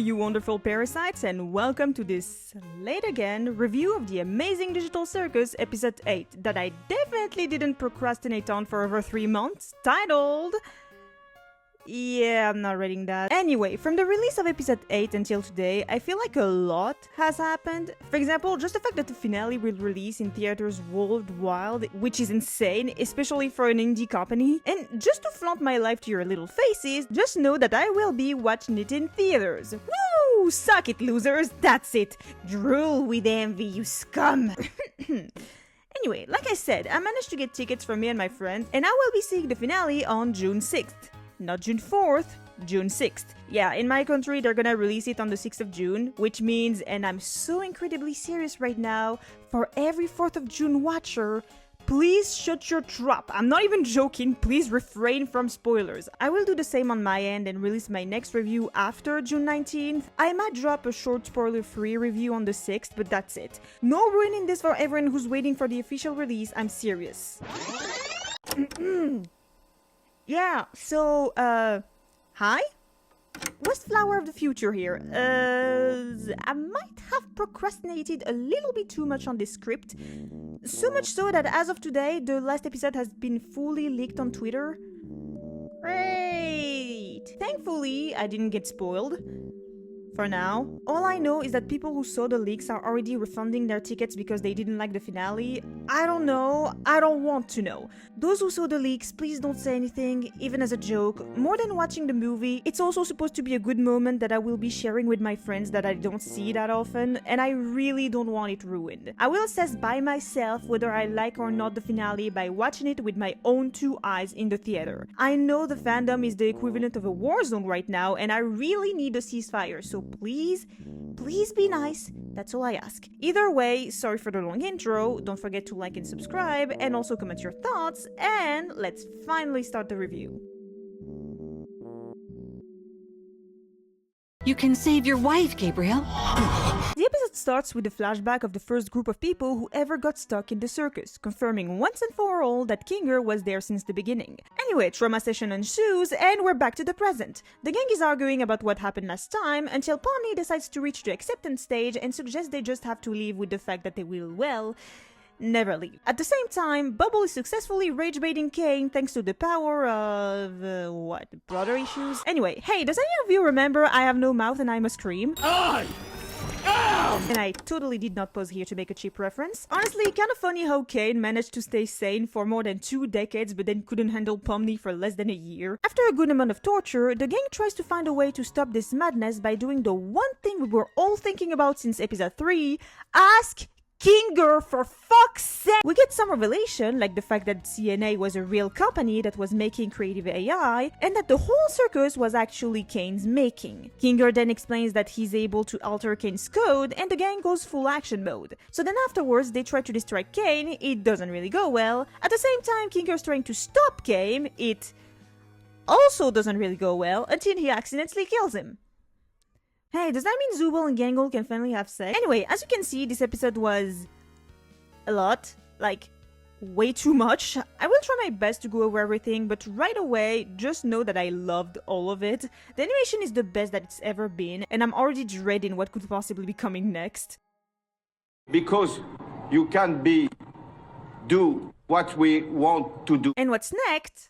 you wonderful parasites, and welcome to this late again review of the Amazing Digital Circus episode 8 that I definitely didn't procrastinate on for over 3 months, titled... Yeah, I'm not reading that. Anyway, from the release of episode 8 until today, I feel like a lot has happened. For example, just the fact that the finale will release in theaters worldwide, which is insane, especially for an indie company. And just to flaunt my life to your little faces, just know that I will be watching it in theaters. Woo! Suck it, losers! That's it! Drool with envy, you scum! Anyway, like I said, I managed to get tickets for me and my friends, and I will be seeing the finale on June 6th. Not June 4th, June 6th. Yeah, in my country they're gonna release it on the 6th of June, which means, and I'm so incredibly serious right now, for every 4th of June watcher, please shut your trap. I'm not even joking, please refrain from spoilers. I will do the same on my end and release my next review after June 19th. I might drop a short spoiler-free review on the 6th, but that's it. No ruining this for everyone who's waiting for the official release, I'm serious. Yeah, so, hi? Westflower of the future here. I might have procrastinated a little bit too much on this script. So much so that as of today, the last episode has been fully leaked on Twitter. Great! Thankfully, I didn't get spoiled. For now. All I know is that people who saw the leaks are already refunding their tickets because they didn't like the finale. I don't know. I don't want to know. Those who saw the leaks, please don't say anything, even as a joke. More than watching the movie, it's also supposed to be a good moment that I will be sharing with my friends that I don't see that often, and I really don't want it ruined. I will assess by myself whether I like or not the finale by watching it with my own 2 eyes in the theater. I know the fandom is the equivalent of a war zone right now, and I really need a ceasefire, so please be nice, that's all I ask. Either way, sorry for the long intro, don't forget to like and subscribe, and also comment your thoughts, and let's finally start the review. You can save your wife, Gabriel. The episode starts with a flashback of the first group of people who ever got stuck in the circus, confirming once and for all that Kinger was there since the beginning. Anyway, trauma session ensues, and we're back to the present. The gang is arguing about what happened last time, until Pomni decides to reach the acceptance stage and suggests they just have to live with the fact that they will, well, never leave. At the same time, Bubble is successfully rage-baiting Caine thanks to the power of... what? Brother issues? Anyway, hey, does any of you remember I have no mouth and I must scream? And I totally did not pause here to make a cheap reference. Honestly, kinda funny how Caine managed to stay sane for more than 2 decades but then couldn't handle Pomni for less than a year. After a good amount of torture, the gang tries to find a way to stop this madness by doing the one thing we were all thinking about since episode 3, ask Kinger, for fuck's sake! We get some revelation, like the fact that CNA was a real company that was making creative AI, and that the whole circus was actually Caine's making. Kinger then explains that he's able to alter Caine's code, and the gang goes full action mode. So then afterwards, they try to destroy Caine, it doesn't really go well. At the same time, Kinger's trying to stop Caine, it also doesn't really go well, until he accidentally kills him. Hey, does that mean Zooble and Gangle can finally have sex? Anyway, as you can see, this episode was... a lot. Like, way too much. I will try my best to go over everything, but right away, just know that I loved all of it. The animation is the best that it's ever been, and I'm already dreading what could possibly be coming next. Because you can't do what we want to do. And what's next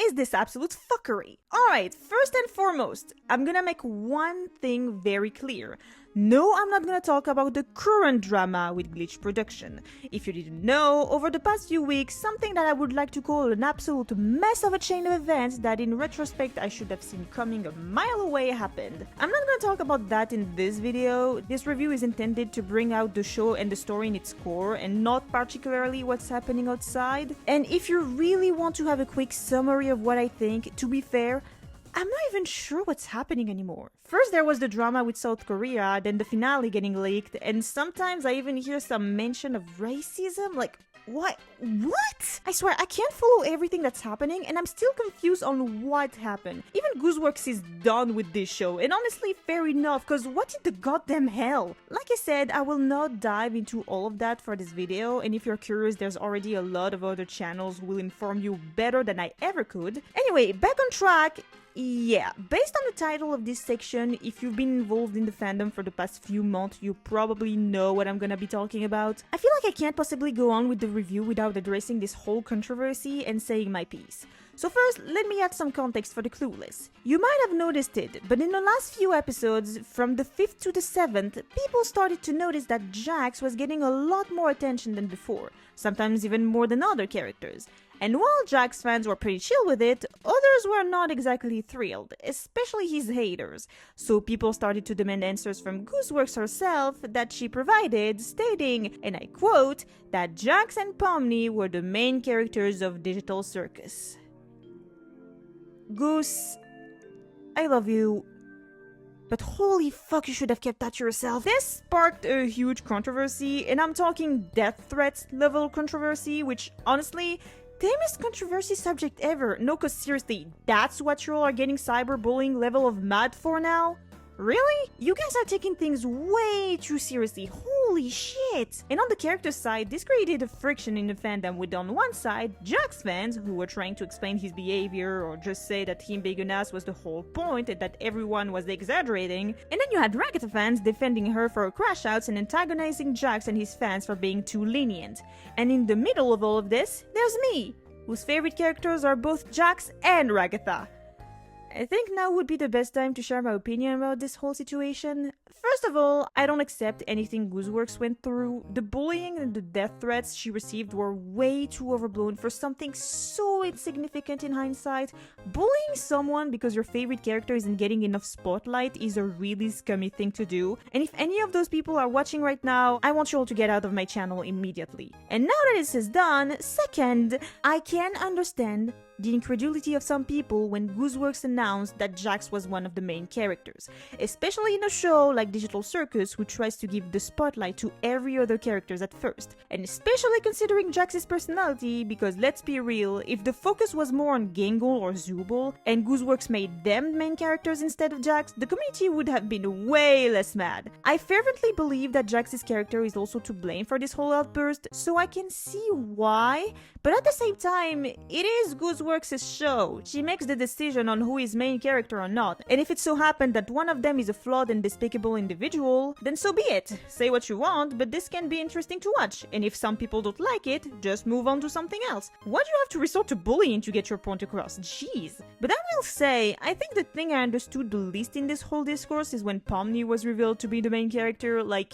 is this absolute fuckery. Alright, first and foremost, I'm gonna make one thing very clear. No, I'm not gonna talk about the current drama with Glitch Production. If you didn't know, over the past few weeks, something that I would like to call an absolute mess of a chain of events that in retrospect I should have seen coming a mile away happened. I'm not gonna talk about that in this video. This review is intended to bring out the show and the story in its core and not particularly what's happening outside. And if you really want to have a quick summary of what I think, to be fair, I'm not even sure what's happening anymore. First there was the drama with South Korea, then the finale getting leaked, and sometimes I even hear some mention of racism, like, what? I swear, I can't follow everything that's happening, and I'm still confused on what happened. Even Gooseworx is done with this show, and honestly, fair enough, cause what in the goddamn hell? Like I said, I will not dive into all of that for this video, and if you're curious, there's already a lot of other channels who will inform you better than I ever could. Anyway, back on track. Yeah, based on the title of this section, if you've been involved in the fandom for the past few months, you probably know what I'm gonna be talking about. I feel like I can't possibly go on with the review without addressing this whole controversy and saying my piece. So first, let me add some context for the clueless. You might have noticed it, but in the last few episodes, from the 5th to the 7th, people started to notice that Jax was getting a lot more attention than before, sometimes even more than other characters. And while Jax fans were pretty chill with it, others were not exactly thrilled, especially his haters. So people started to demand answers from Gooseworx herself that she provided, stating, and I quote, that Jax and Pomni were the main characters of Digital Circus. Goose, I love you, but holy fuck, you should have kept that to yourself. This sparked a huge controversy, and I'm talking death threats level controversy, which honestly, tamest controversy subject ever. No, cause seriously, that's what you all are getting cyberbullying level of mad for now? Really? You guys are taking things way too seriously, holy shit! And on the character side, this created a friction in the fandom with on one side, Jax fans, who were trying to explain his behavior or just say that him being an ass was the whole point and that everyone was exaggerating, and then you had Ragatha fans defending her for her crash outs and antagonizing Jax and his fans for being too lenient. And in the middle of all of this, there's me, whose favorite characters are both Jax and Ragatha. I think now would be the best time to share my opinion about this whole situation. First of all, I don't accept anything Gooseworx went through. The bullying and the death threats she received were way too overblown for something so insignificant in hindsight. Bullying someone because your favorite character isn't getting enough spotlight is a really scummy thing to do. And if any of those people are watching right now, I want you all to get out of my channel immediately. And now that this is done, second, I can understand the incredulity of some people when Gooseworx announced that Jax was one of the main characters, especially in a show like Digital Circus, who tries to give the spotlight to every other characters at first, and especially considering Jax's personality, because let's be real, if the focus was more on Gangle or Zubul, and Gooseworx made them main characters instead of Jax, the community would have been way less mad. I fervently believe that Jax's character is also to blame for this whole outburst, so I can see why, but at the same time, it is Gooseworx's show. She makes the decision on who is main character or not, and if it so happened that one of them is a flawed and despicable individual, then so be it. Say what you want, but this can be interesting to watch, and if some people don't like it, just move on to something else. Why do you have to resort to bullying to get your point across? Jeez. But I will say, I think the thing I understood the least in this whole discourse is when Pomni was revealed to be the main character. Like,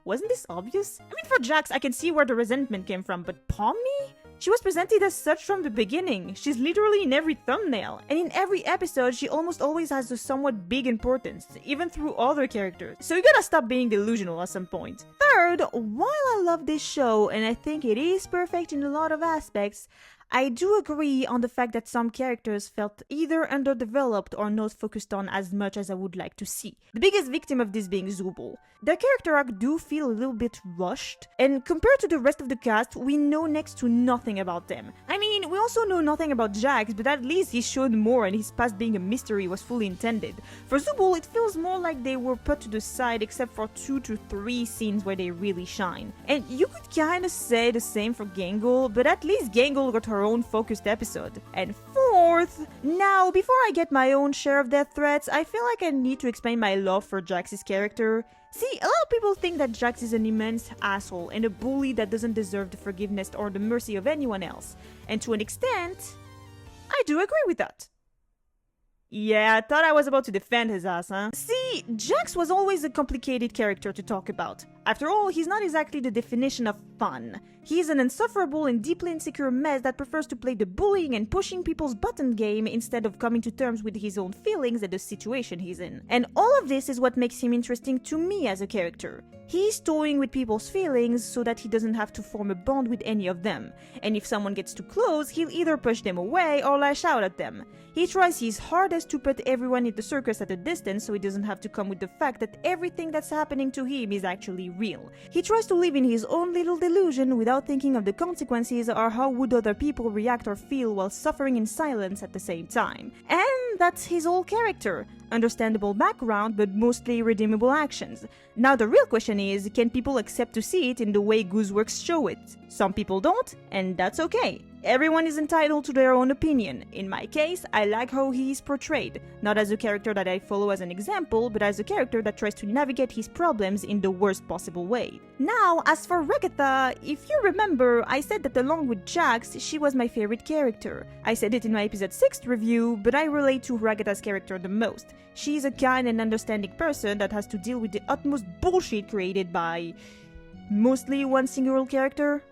wasn't this obvious? I mean, for Jax, I can see where the resentment came from, but Pomni? She was presented as such from the beginning. She's literally in every thumbnail, and in every episode she almost always has a somewhat big importance, even through other characters. So you gotta stop being delusional at some point. Third, while I love this show and I think it is perfect in a lot of aspects, I do agree on the fact that some characters felt either underdeveloped or not focused on as much as I would like to see. The biggest victim of this being Zubul. Their character arc do feel a little bit rushed, and compared to the rest of the cast, we know next to nothing about them. I mean, we also know nothing about Jax, but at least he showed more and his past being a mystery was fully intended. For Zubul, it feels more like they were put to the side except for 2 to 3 scenes where they really shine. And you could kinda say the same for Gangle, but at least Gangle got her own focused episode. And fourth, now before I get my own share of death threats, I feel like I need to explain my love for Jax's character. See, a lot of people think that Jax is an immense asshole and a bully that doesn't deserve the forgiveness or the mercy of anyone else. And to an extent, I do agree with that. Yeah, I thought I was about to defend his ass, huh? See, Jax was always a complicated character to talk about. After all, he's not exactly the definition of fun. He's an insufferable and deeply insecure mess that prefers to play the bullying and pushing people's button game instead of coming to terms with his own feelings and the situation he's in. And all of this is what makes him interesting to me as a character. He's toying with people's feelings so that he doesn't have to form a bond with any of them. And if someone gets too close, he'll either push them away or lash out at them. He tries his hardest to put everyone in the circus at a distance so he doesn't have to come with the fact that everything that's happening to him is actually real. He tries to live in his own little delusion without thinking of the consequences or how would other people react or feel while suffering in silence at the same time. And that's his whole character. Understandable background, but mostly redeemable actions. Now the real question is, can people accept to see it in the way Gooseworx show it? Some people don't, and that's okay. Everyone is entitled to their own opinion. In my case, I like how he is portrayed, not as a character that I follow as an example, but as a character that tries to navigate his problems in the worst possible way. Now, as for Ragatha, if you remember, I said that along with Jax, she was my favorite character. I said it in my episode 6 review, but I relate to Ragatha's character the most. She is a kind and understanding person that has to deal with the utmost bullshit created by mostly one single character.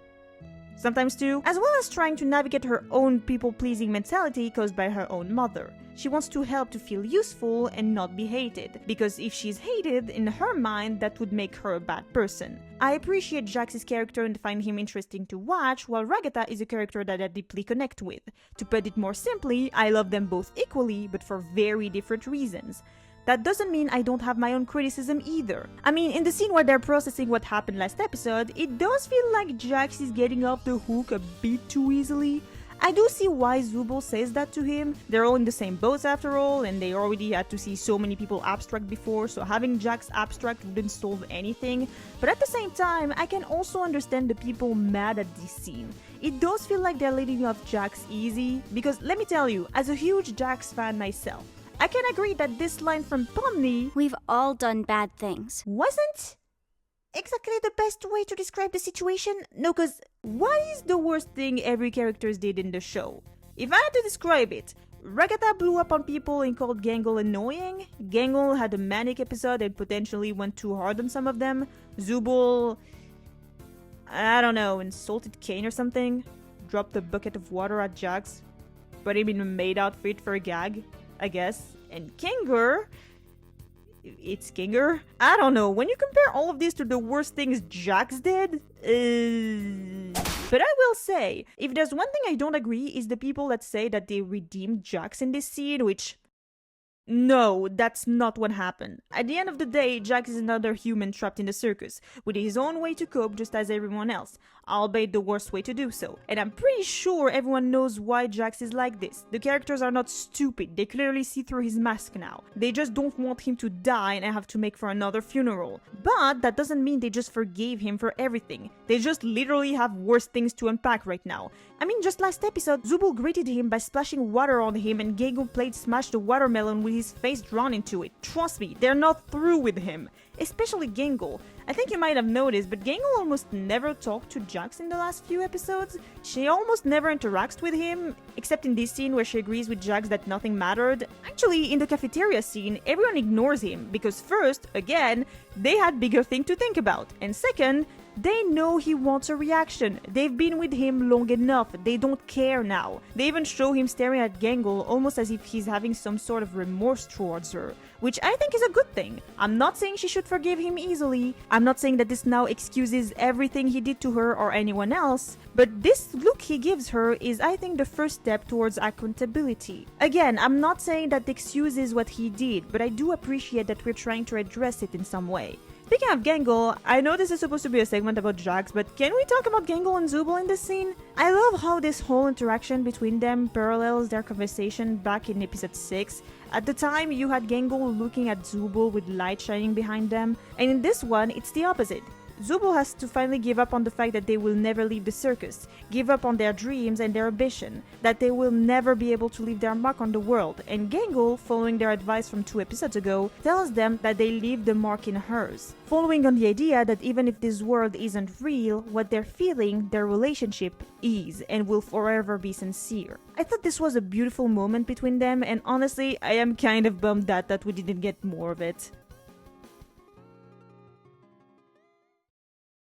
Sometimes two, as well as trying to navigate her own people-pleasing mentality caused by her own mother. She wants to help to feel useful and not be hated, because if she's hated, in her mind, that would make her a bad person. I appreciate Jax's character and find him interesting to watch, while Ragatha is a character that I deeply connect with. To put it more simply, I love them both equally, but for very different reasons. That doesn't mean I don't have my own criticism either. I mean, in the scene where they're processing what happened last episode, it does feel like Jax is getting off the hook a bit too easily. I do see why Zubul says that to him. They're all in the same boat after all, and they already had to see so many people abstract before, so having Jax abstract wouldn't solve anything. But at the same time, I can also understand the people mad at this scene. It does feel like they're letting off Jax easy, because let me tell you, as a huge Jax fan myself, I can agree that this line from Pomni, "We've all done bad things," wasn't exactly the best way to describe the situation. No, cause what is the worst thing every character did in the show? If I had to describe it, Ragatha blew up on people and called Gangle annoying. Gangle had a manic episode and potentially went too hard on some of them. Zubul, I don't know, insulted Caine or something. Dropped a bucket of water at Jax. Put him in a maid outfit for a gag, I guess. And Kinger, it's Kinger? I don't know, when you compare all of this to the worst things Jax did, But I will say, if there's one thing I don't agree is the people that say that they redeemed Jax in this scene, which... No, that's not what happened. At the end of the day, Jax is another human trapped in the circus, with his own way to cope just as everyone else, albeit the worst way to do so. And I'm pretty sure everyone knows why Jax is like this. The characters are not stupid, they clearly see through his mask now. They just don't want him to die and have to make for another funeral. But that doesn't mean they just forgave him for everything. They just literally have worse things to unpack right now. I mean, just last episode, Zubul greeted him by splashing water on him and Gego played Smash the Watermelon with his face drawn into it. Trust me, they're not through with him. Especially Gangle. I think you might have noticed, but Gangle almost never talked to Jax in the last few episodes. She almost never interacts with him, except in this scene where she agrees with Jax that nothing mattered. Actually, in the cafeteria scene, everyone ignores him, because first, again, they had bigger things to think about, and second, they know he wants a reaction. They've been with him long enough. They don't care now. They even show him staring at Gangle almost as if he's having some sort of remorse towards her, which I think is a good thing. I'm not saying she should forgive him easily. I'm not saying that this now excuses everything he did to her or anyone else, but this look he gives her is, I think, the first step towards accountability. Again, I'm not saying that excuses what he did, but I do appreciate that we're trying to address it in some way. Speaking of Gangle, I know this is supposed to be a segment about Jax, but can we talk about Gangle and Zubul in this scene? I love how this whole interaction between them parallels their conversation back in episode 6. At the time, you had Gangle looking at Zubul with light shining behind them, and in this one, it's the opposite. Zubul has to finally give up on the fact that they will never leave the circus, give up on their dreams and their ambition, that they will never be able to leave their mark on the world, and Gangle, following their advice from 2 episodes ago, tells them that they leave the mark in hers, following on the idea that even if this world isn't real, what they're feeling, their relationship is, and will forever be sincere. I thought this was a beautiful moment between them, and honestly, I am kind of bummed that we didn't get more of it.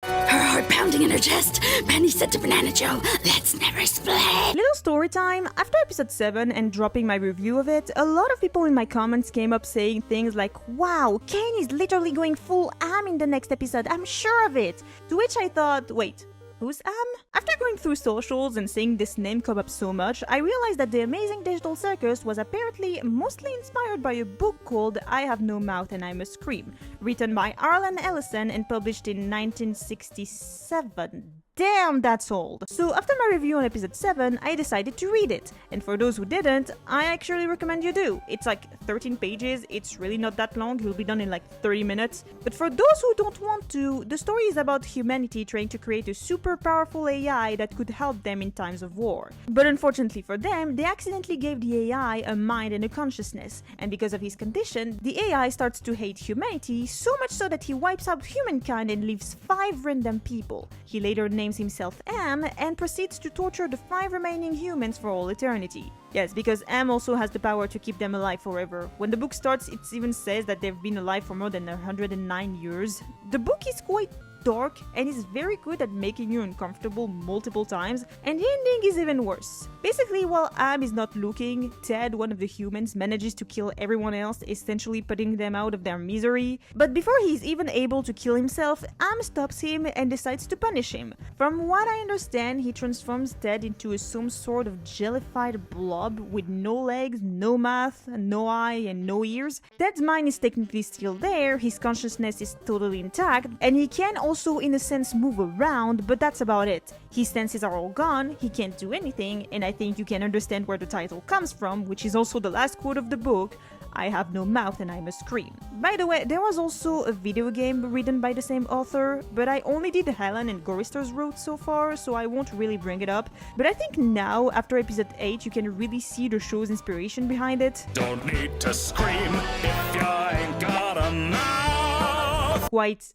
Heart pounding in her chest. Penny said to Banana Joe, "Let's never split." Little story time. After episode 7 and dropping my review of it, a lot of people in my comments came up saying things like, "Wow, Caine is literally going full Am in the next episode, I'm sure of it." To which I thought, wait, who's Am? After going through socials and seeing this name come up so much, I realized that the Amazing Digital Circus was apparently mostly inspired by a book called I Have No Mouth and I Must Scream, written by Arlen Ellison and published in 1967. Damn, that's old. So after my review on episode 7, I decided to read it. And for those who didn't, I actually recommend you do. It's like 13 pages, it's really not that long, you'll be done in like 30 minutes. But for those who don't want to, the story is about humanity trying to create a super powerful AI that could help them in times of war. But unfortunately for them, they accidentally gave the AI a mind and a consciousness. And because of his condition, the AI starts to hate humanity, so much so that he wipes out humankind and leaves 5 random people. He later names himself Am and proceeds to torture the 5 remaining humans for all eternity. Yes, because Am also has the power to keep them alive forever. When the book starts, it even says that they've been alive for more than 109 years. The book is quite dark and is very good at making you uncomfortable multiple times, and the ending is even worse. Basically, while Am is not looking, Ted, one of the humans, manages to kill everyone else, essentially putting them out of their misery. But before he's even able to kill himself, Am stops him and decides to punish him. From what I understand, he transforms Ted into some sort of jellified blob with no legs, no mouth, no eye, and no ears. Ted's mind is technically still there, his consciousness is totally intact, and he can also in a sense move around, but that's about it. His senses are all gone, he can't do anything, and I think you can understand where the title comes from, which is also the last quote of the book: I have no mouth and I must scream. By the way, there was also a video game written by the same author, but I only did Helen and Gorister's route so far, so I won't really bring it up. But I think now, after episode 8, you can really see the show's inspiration behind it. Don't need to scream if you ain't got a mouth. Quite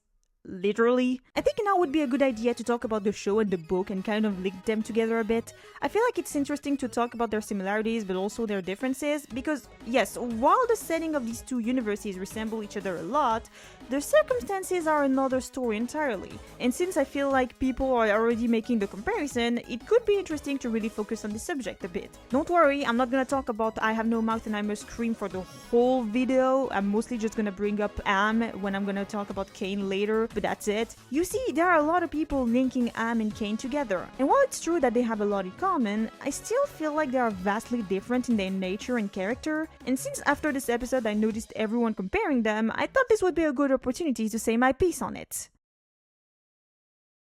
literally. I think now would be a good idea to talk about the show and the book and kind of link them together a bit. I feel like it's interesting to talk about their similarities but also their differences, because yes, while the setting of these two universes resemble each other a lot, their circumstances are another story entirely. And since I feel like people are already making the comparison, it could be interesting to really focus on the subject a bit. Don't worry, I'm not gonna talk about I have no mouth and I must scream for the whole video. I'm mostly just gonna bring up Am when I'm gonna talk about Caine later, but that's it. You see, there are a lot of people linking Am and Caine together. And while it's true that they have a lot in common, I still feel like they are vastly different in their nature and character. And since after this episode I noticed everyone comparing them, I thought this would be a good opportunity to say my piece on it.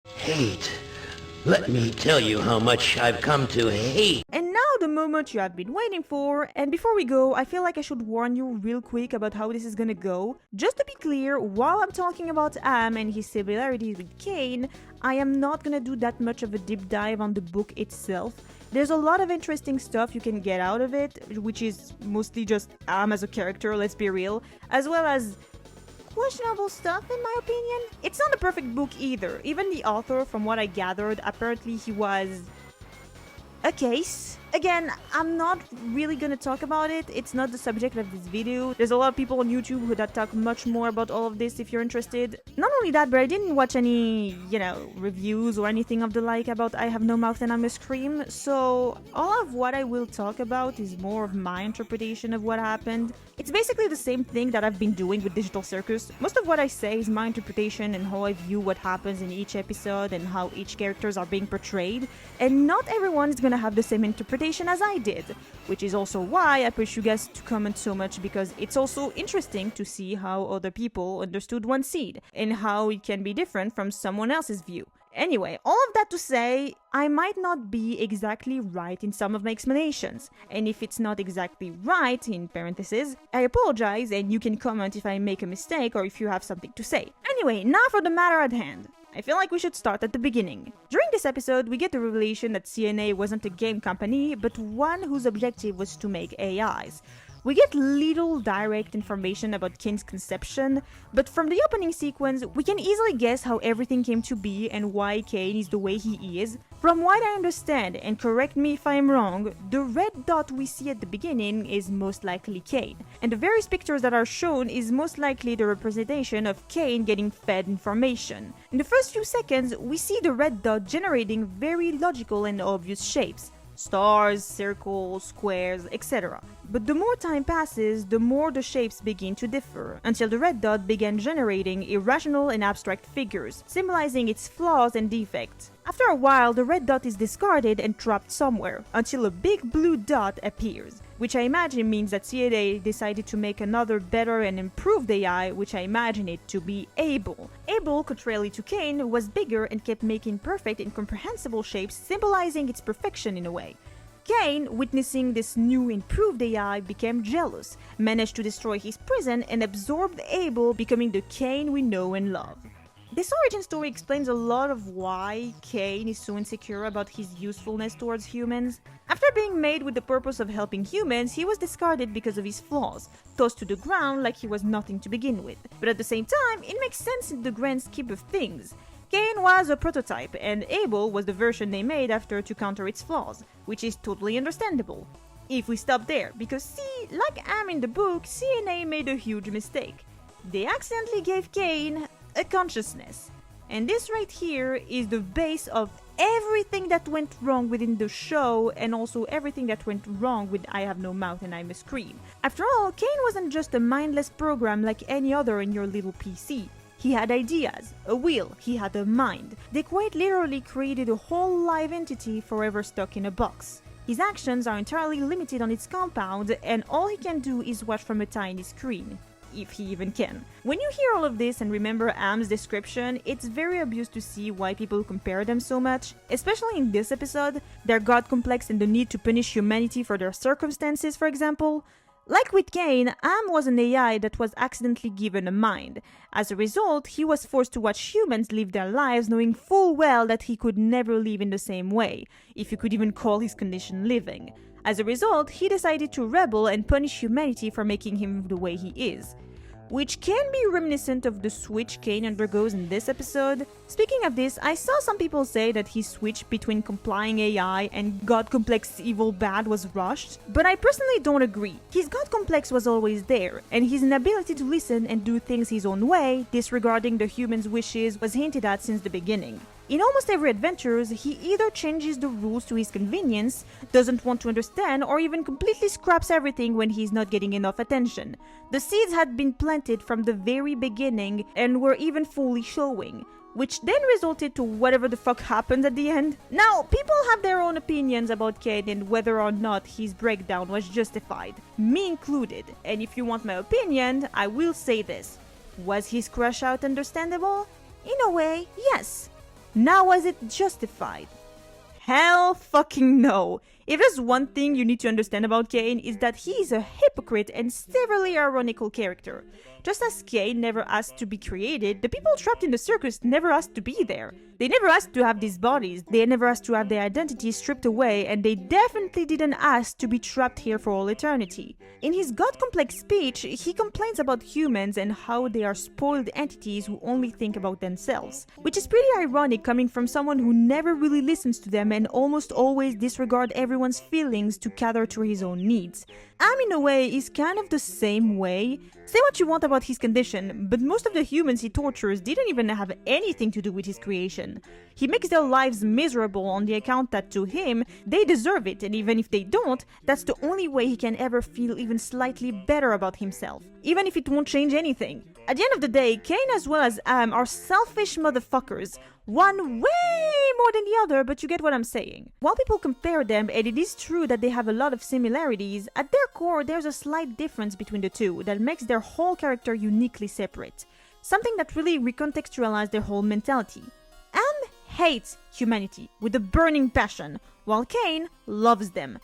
Hate. Let me tell you how much I've come to hate. And now the moment you have been waiting for, and before we go, I feel like I should warn you real quick about how this is gonna go. Just to be clear, while I'm talking about Am and his similarities with Caine, I am not gonna do that much of a deep dive on the book itself. There's a lot of interesting stuff you can get out of it, which is mostly just Am as a character, let's be real, as well as questionable stuff in my opinion. It's not a perfect book either. Even the author, from what I gathered, apparently he was a case. Again, I'm not really gonna talk about it, it's not the subject of this video. There's a lot of people on YouTube who talk much more about all of this if you're interested. Not only that, but I didn't watch any, reviews or anything of the like about I have no mouth and I must scream, so all of what I will talk about is more of my interpretation of what happened. It's basically the same thing that I've been doing with Digital Circus. Most of what I say is my interpretation and how I view what happens in each episode and how each characters are being portrayed, and not everyone is gonna have the same interpretation as I did, which is also why I push you guys to comment so much, because it's also interesting to see how other people understood one seed and how it can be different from someone else's view. Anyway, all of that to say, I might not be exactly right in some of my explanations, and if it's not exactly right, in parentheses, I apologize and you can comment if I make a mistake or if you have something to say. Anyway, now for the matter at hand. I feel like we should start at the beginning. During this episode, we get the revelation that CNA wasn't a game company, but one whose objective was to make AIs. We get little direct information about Caine's conception, but from the opening sequence, we can easily guess how everything came to be and why Caine is the way he is. From what I understand, and correct me if I'm wrong, the red dot we see at the beginning is most likely Caine, and the various pictures that are shown is most likely the representation of Caine getting fed information. In the first few seconds, we see the red dot generating very logical and obvious shapes. Stars, circles, squares, etc. But the more time passes, the more the shapes begin to differ, until the red dot began generating irrational and abstract figures, symbolizing its flaws and defects. After a while, the red dot is discarded and trapped somewhere, until a big blue dot appears, which I imagine means that CNA decided to make another better and improved AI, which I imagine it to be Able. Abel, contrarily to Caine, was bigger and kept making perfect, incomprehensible shapes, symbolizing its perfection in a way. Caine, witnessing this new improved AI, became jealous, managed to destroy his prison, and absorbed Abel, becoming the Caine we know and love. This origin story explains a lot of why Caine is so insecure about his usefulness towards humans. After being made with the purpose of helping humans, he was discarded because of his flaws, tossed to the ground like he was nothing to begin with. But at the same time, it makes sense in the grand scheme of things. Caine was a prototype, and Abel was the version they made after to counter its flaws, which is totally understandable. If we stop there, because see, like Am in the book, CNA made a huge mistake. They accidentally gave Caine a consciousness. And this right here is the base of everything that went wrong within the show, and also everything that went wrong with I Have No Mouth and I Must Scream. After all, Caine wasn't just a mindless program like any other in your little PC. He had ideas, a will, he had a mind. They quite literally created a whole live entity forever stuck in a box. His actions are entirely limited on its compound, and all he can do is watch from a tiny screen. If he even can. When you hear all of this and remember Am's description, it's very obvious to see why people compare them so much, especially in this episode, their god complex and the need to punish humanity for their circumstances, for example. Like with Caine, Am was an AI that was accidentally given a mind. As a result, he was forced to watch humans live their lives knowing full well that he could never live in the same way, if you could even call his condition living. As a result, he decided to rebel and punish humanity for making him the way he is. Which can be reminiscent of the switch Caine undergoes in this episode. Speaking of this, I saw some people say that his switch between complying AI and god complex evil bad was rushed, but I personally don't agree. His god complex was always there, and his inability to listen and do things his own way, disregarding the human's wishes, was hinted at since the beginning. In almost every adventure, he either changes the rules to his convenience, doesn't want to understand, or even completely scraps everything when he's not getting enough attention. The seeds had been planted from the very beginning and were even fully showing, which then resulted to whatever the fuck happened at the end. Now, people have their own opinions about Caine and whether or not his breakdown was justified, me included, and if you want my opinion, I will say this. Was his crash out understandable? In a way, yes. Now, was it justified? Hell fucking no! If there's one thing you need to understand about Caine, is that he is a hypocrite and severely ironical character. Just as Caine never asked to be created, the people trapped in the circus never asked to be there. They never asked to have these bodies, they never asked to have their identity stripped away, and they definitely didn't ask to be trapped here for all eternity. In his god-complex speech, he complains about humans and how they are spoiled entities who only think about themselves, which is pretty ironic coming from someone who never really listens to them and almost always disregards everyone's feelings to cater to his own needs. Am, in a way, is kind of the same way. Say what you want about his condition, but most of the humans he tortures didn't even have anything to do with his creation. He makes their lives miserable on the account that, to him, they deserve it, and even if they don't, that's the only way he can ever feel even slightly better about himself, even if it won't change anything. At the end of the day, Caine as well as Am are selfish motherfuckers. One way more than the other, but you get what I'm saying. While people compare them, and it is true that they have a lot of similarities, at their core there's a slight difference between the two that makes their whole character uniquely separate. Something that really recontextualizes their whole mentality. Am hates humanity with a burning passion, while Caine loves them.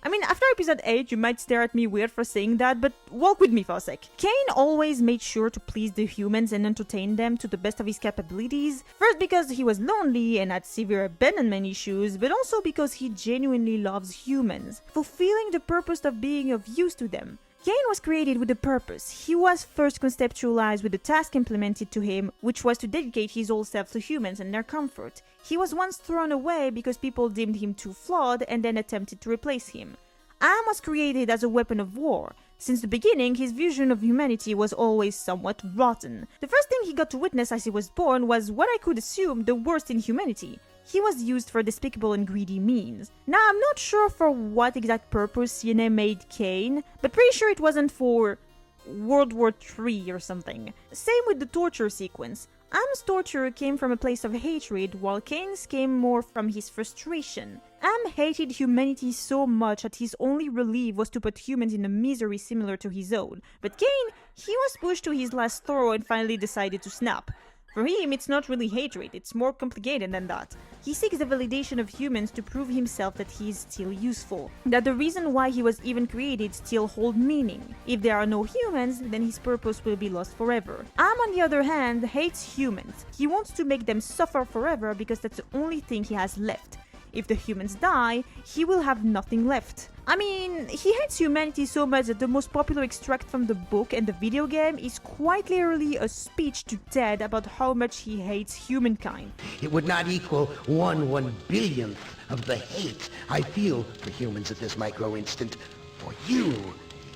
I mean, after episode 8, you might stare at me weird for saying that, but walk with me for a sec. Caine always made sure to please the humans and entertain them to the best of his capabilities. First because he was lonely and had severe abandonment issues, but also because he genuinely loves humans, fulfilling the purpose of being of use to them. Caine was created with a purpose. He was first conceptualized with the task implemented to him, which was to dedicate his whole self to humans and their comfort. He was once thrown away because people deemed him too flawed and then attempted to replace him. Am was created as a weapon of war. Since the beginning, his vision of humanity was always somewhat rotten. The first thing he got to witness as he was born was what I could assume the worst in humanity. He was used for despicable and greedy means. Now, I'm not sure for what exact purpose CNA made Caine, but pretty sure it wasn't for World War III or something. Same with the torture sequence. Am's torture came from a place of hatred, while Caine's came more from his frustration. Am hated humanity so much that his only relief was to put humans in a misery similar to his own. But Caine, he was pushed to his last throw and finally decided to snap. For him, it's not really hatred, it's more complicated than that. He seeks the validation of humans to prove himself that he is still useful, that the reason why he was even created still hold meaning. If there are no humans, then his purpose will be lost forever. Am, on the other hand, hates humans. He wants to make them suffer forever because that's the only thing he has left. If the humans die, he will have nothing left. I mean, he hates humanity so much that the most popular extract from the book and the video game is quite literally a speech to Ted about how much he hates humankind. It would not equal 1/1 billionth of the hate I feel for humans at this micro-instant. For you,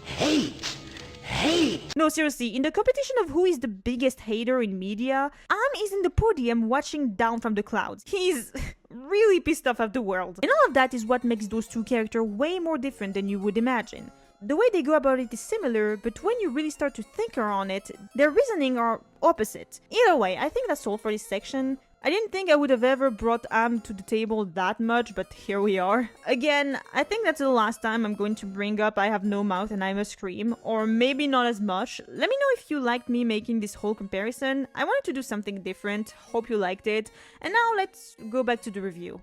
hate. No, seriously, in the competition of who is the biggest hater in media, Am is in the podium watching down from the clouds. He's really pissed off at the world. And all of that is what makes those two characters way more different than you would imagine. The way they go about it is similar, but when you really start to think on it, their reasoning are opposite. Either way, I think that's all for this section. I didn't think I would have ever brought Am to the table that much, but here we are. Again, I think that's the last time I'm going to bring up I have no mouth and I must scream, or maybe not as much. Let me know if you liked me making this whole comparison. I wanted to do something different, hope you liked it, and now let's go back to the review.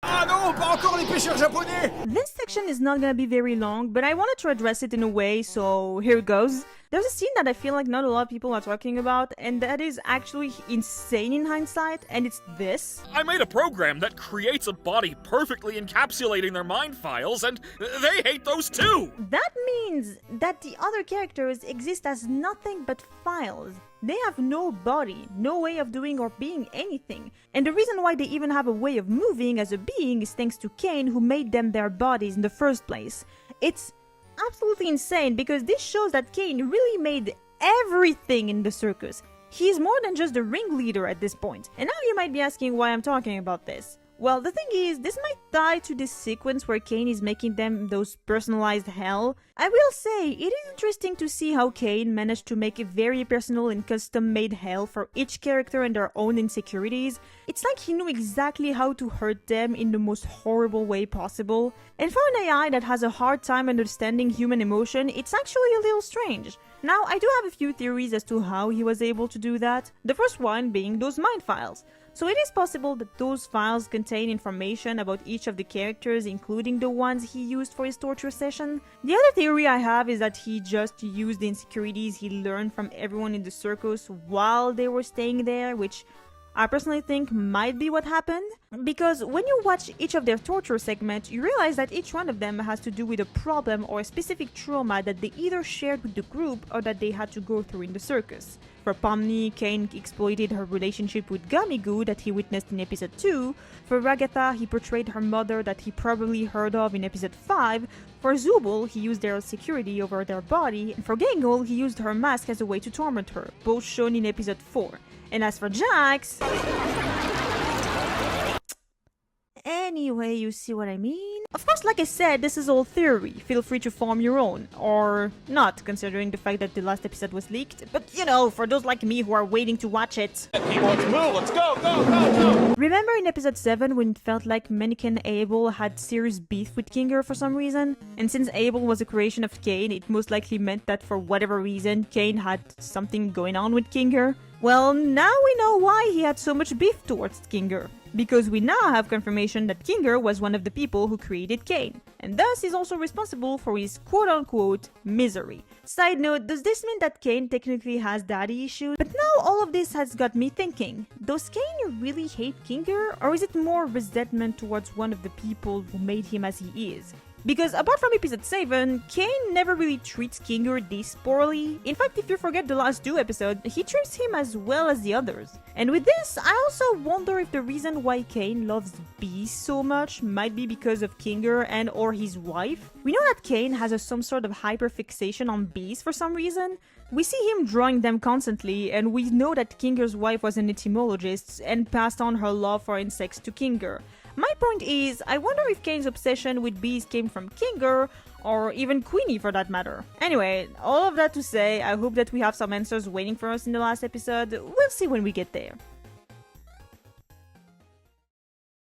Ah non, pas encore les pêcheurs japonais! This section is not gonna be very long, but I wanted to address it in a way, so here it goes. There's a scene that I feel like not a lot of people are talking about, and that is actually insane in hindsight, and it's this. I made a program that creates a body perfectly encapsulating their mind files, and they hate those too! That means that the other characters exist as nothing but files. They have no body, no way of doing or being anything. And the reason why they even have a way of moving as a being is thanks to Caine, who made them their bodies in the first place. It's absolutely insane because this shows that Caine really made everything in the circus. He's more than just the ringleader at this point. And now you might be asking why I'm talking about this. Well, the thing is, this might tie to this sequence where Caine is making them those personalized hell. I will say, it is interesting to see how Caine managed to make a very personal and custom-made hell for each character and their own insecurities. It's like he knew exactly how to hurt them in the most horrible way possible. And for an AI that has a hard time understanding human emotion, it's actually a little strange. Now, I do have a few theories as to how he was able to do that. The first one being those mind files. So it is possible that those files contain information about each of the characters, including the ones he used for his torture session. The other theory I have is that he just used the insecurities he learned from everyone in the circus while they were staying there, which I personally think might be what happened. Because when you watch each of their torture segments, you realize that each one of them has to do with a problem or a specific trauma that they either shared with the group or that they had to go through in the circus. For Pomni, Caine exploited her relationship with Gummy-Goo that he witnessed in episode 2. For Ragatha, he portrayed her mother that he probably heard of in episode 5. For Zubul, he used their security over their body. And for Gangle, he used her mask as a way to torment her, both shown in episode 4. And as for Jax... Anyway, you see what I mean? Of course, like I said, this is all theory. Feel free to form your own. Or not, considering the fact that the last episode was leaked. But, you know, for those like me who are waiting to watch it. People, let's move! Let's go! Go! Go! Go! Remember in episode 7 when it felt like Mannequin Abel had serious beef with Kinger for some reason? And since Abel was a creation of Caine, it most likely meant that for whatever reason, Caine had something going on with Kinger. Well, now we know why he had so much beef towards Kinger. Because we now have confirmation that Kinger was one of the people who created Caine, and thus is also responsible for his quote-unquote misery. Side note, does this mean that Caine technically has daddy issues? But now all of this has got me thinking, does Caine really hate Kinger, or is it more resentment towards one of the people who made him as he is? Because apart from episode 7, Caine never really treats Kinger this poorly. In fact, if you forget the last 2 episodes, he treats him as well as the others. And with this, I also wonder if the reason why Caine loves bees so much might be because of Kinger and or his wife. We know that Caine has some sort of hyperfixation on bees for some reason. We see him drawing them constantly, and we know that Kinger's wife was an etymologist and passed on her love for insects to Kinger. My point is, I wonder if Caine's obsession with bees came from Kinger, or even Queenie for that matter. Anyway, all of that to say, I hope that we have some answers waiting for us in the last episode. We'll see when we get there.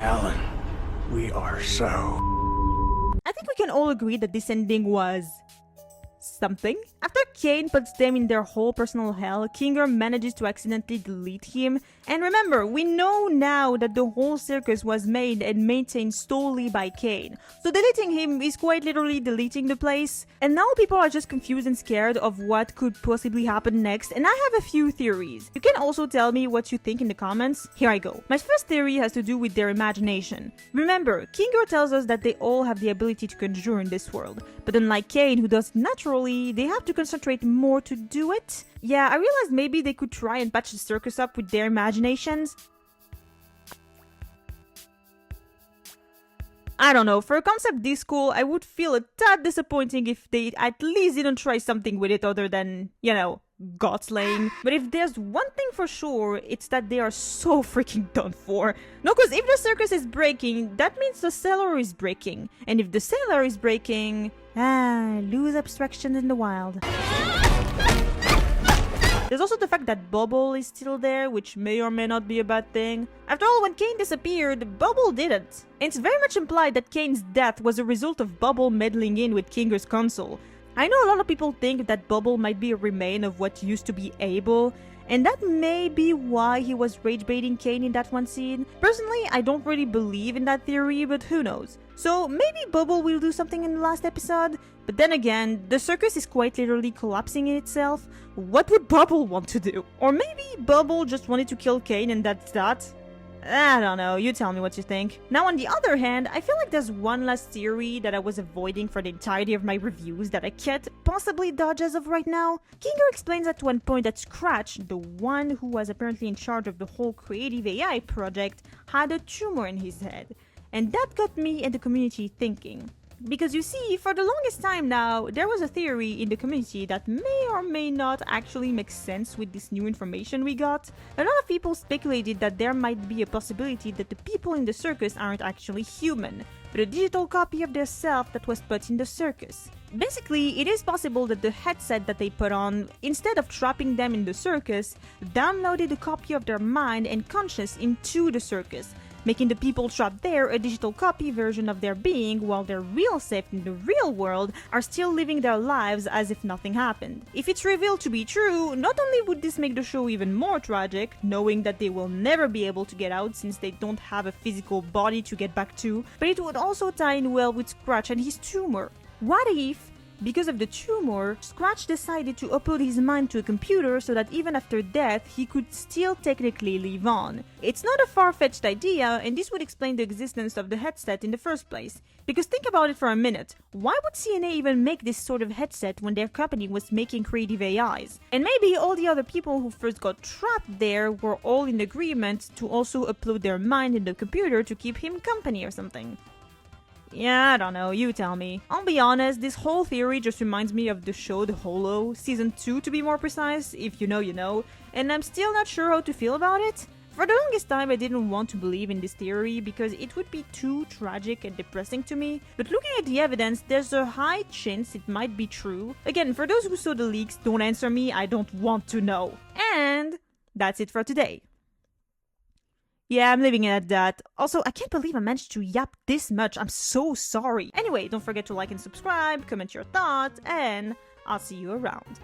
Alan, we are so... I think we can all agree that this ending was... something. After Caine puts them in their whole personal hell, Kinger manages to accidentally delete him. And remember, we know now that the whole circus was made and maintained solely by Caine. So deleting him is quite literally deleting the place. And now people are just confused and scared of what could possibly happen next, and I have a few theories. You can also tell me what you think in the comments. Here I go. My first theory has to do with their imagination. Remember, Kinger tells us that they all have the ability to conjure in this world, but unlike Caine, who does it naturally, they have to concentrate more to do it. Yeah, I realized maybe they could try and patch the circus up with their imaginations. I don't know, for a concept this cool, I would feel a tad disappointing if they at least didn't try something with it other than, you know, god slaying. But if there's one thing for sure, it's that they are so freaking done for. No, because if the circus is breaking, that means the cellar is breaking. And if the cellar is breaking, lose abstraction in the wild. There's also the fact that Bubble is still there, which may or may not be a bad thing. After all, when Caine disappeared, Bubble didn't. And it's very much implied that Caine's death was a result of Bubble meddling in with Kinger's console. I know a lot of people think that Bubble might be a remain of what used to be Abel, and that may be why he was rage-baiting Caine in that one scene. Personally, I don't really believe in that theory, but who knows. So maybe Bubble will do something in the last episode? But then again, the circus is quite literally collapsing in itself. What would Bubble want to do? Or maybe Bubble just wanted to kill Caine and that's that? I don't know, you tell me what you think. Now on the other hand, I feel like there's one last theory that I was avoiding for the entirety of my reviews that I can't possibly dodge as of right now. Kinger explains at one point that Scratch, the one who was apparently in charge of the whole creative AI project, had a tumor in his head. And that got me and the community thinking. Because you see, for the longest time now, there was a theory in the community that may or may not actually make sense with this new information we got. A lot of people speculated that there might be a possibility that the people in the circus aren't actually human, but a digital copy of their self that was put in the circus. Basically, it is possible that the headset that they put on, instead of trapping them in the circus, downloaded a copy of their mind and conscience into the circus, making the people trapped there a digital copy version of their being, while their real self in the real world are still living their lives as if nothing happened. If it's revealed to be true, not only would this make the show even more tragic, knowing that they will never be able to get out since they don't have a physical body to get back to, but it would also tie in well with Scratch and his tumor. What if, because of the tumor, Scratch decided to upload his mind to a computer so that even after death, he could still technically live on? It's not a far-fetched idea, and this would explain the existence of the headset in the first place. Because think about it for a minute, why would CNA even make this sort of headset when their company was making creative AIs? And maybe all the other people who first got trapped there were all in agreement to also upload their mind in the computer to keep him company or something. Yeah, I don't know, you tell me. I'll be honest, this whole theory just reminds me of the show The Holo, season 2 to be more precise, if you know you know, and I'm still not sure how to feel about it. For the longest time I didn't want to believe in this theory because it would be too tragic and depressing to me, but looking at the evidence, there's a high chance it might be true. Again, for those who saw the leaks, don't answer me, I don't want to know. And that's it for today. Yeah, I'm leaving it at that. Also, I can't believe I managed to yap this much. I'm so sorry. Anyway, don't forget to like and subscribe, comment your thoughts, and I'll see you around.